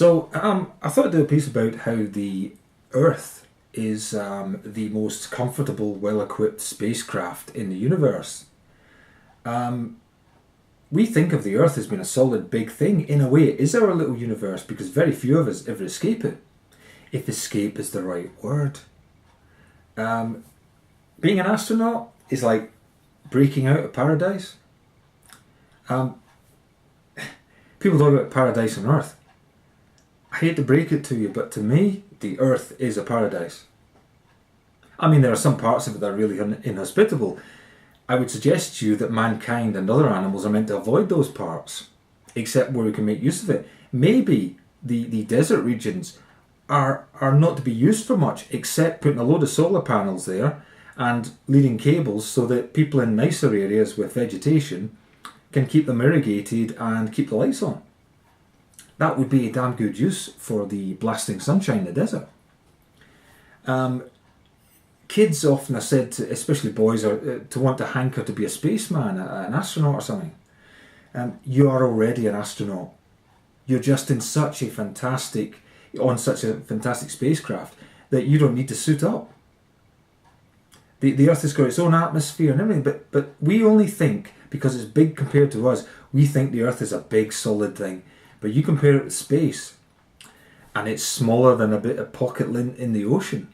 I thought I'd do a piece about how the Earth is the most comfortable, well-equipped spacecraft in the universe. We think of the Earth as being a solid big thing. In a way, it is our little universe because very few of us ever escape it. If escape is the right word. Being an astronaut is like breaking out of paradise. People talk about paradise on Earth. I hate to break it to you, but to me, the Earth is a paradise. I mean, there are some parts of it that are really inhospitable. I would suggest to you that mankind and other animals are meant to avoid those parts, except where we can make use of it. Maybe the desert regions are not to be used for much, except putting a load of solar panels there and leading cables so that people in nicer areas with vegetation can keep them irrigated and keep the lights on. That would be a damn good use for the blasting sunshine in the desert. Kids often are said to, especially boys, are to want to hanker to be a spaceman, an astronaut or something. You are already an astronaut. You're just on such a fantastic spacecraft that you don't need to suit up. The Earth has got its own atmosphere and everything, but we only think, because it's big compared to us, we think the Earth is a big solid thing. But you compare it to space, and it's smaller than a bit of pocket lint in the ocean.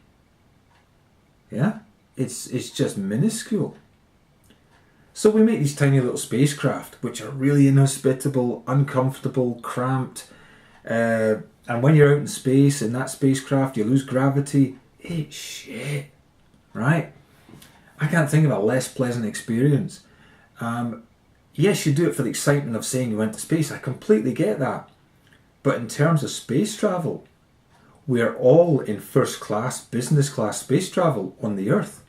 Yeah, it's just minuscule. So we make these tiny little spacecraft, which are really inhospitable, uncomfortable, cramped. And when you're out in space, in that spacecraft, you lose gravity. It's shit, right? I can't think of a less pleasant experience. Yes, you do it for the excitement of saying you went to space. I completely get that. But in terms of space travel, we're all in first class, business class space travel on the Earth.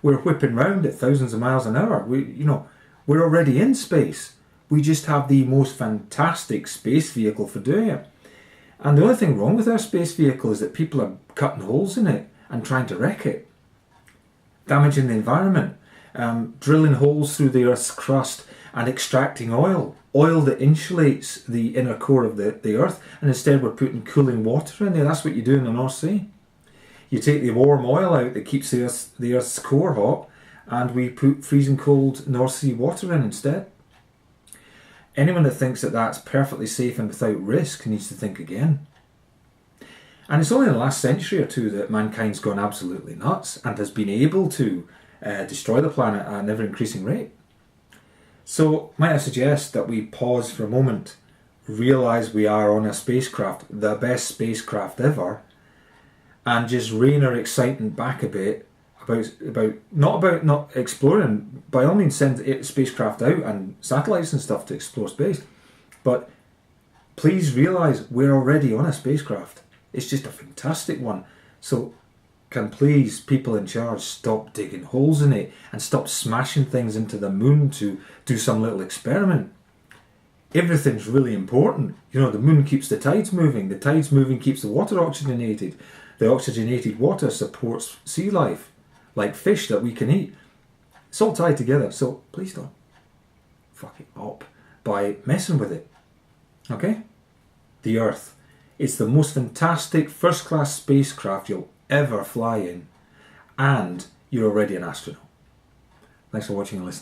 We're whipping round at thousands of miles an hour. We're already in space. We just have the most fantastic space vehicle for doing it. And the only thing wrong with our space vehicle is that people are cutting holes in it and trying to wreck it, damaging the environment, drilling holes through the Earth's crust and extracting oil that insulates the inner core of the Earth, and instead we're putting cooling water in there. That's what you do in the North Sea. You take the warm oil out that keeps the Earth's core hot, and we put freezing cold North Sea water in instead. Anyone that thinks that that's perfectly safe and without risk needs to think again. And it's only in the last century or two that mankind's gone absolutely nuts and has been able to destroy the planet at an ever-increasing rate. So might I suggest that we pause for a moment, realise we are on a spacecraft, the best spacecraft ever, and just rein our excitement back a bit about not exploring. By all means, send spacecraft out and satellites and stuff to explore space, but please realise we're already on a spacecraft. It's just a fantastic one. So can please, people in charge, stop digging holes in it and stop smashing things into the moon to do some little experiment. Everything's really important. The moon keeps the tides moving. The tides moving keeps the water oxygenated. The oxygenated water supports sea life, like fish that we can eat. It's all tied together, so please don't fuck it up by messing with it. Okay? The Earth. It's the most fantastic first-class spacecraft you'll ever fly in, and you're already an astronaut. Thanks for watching and listening.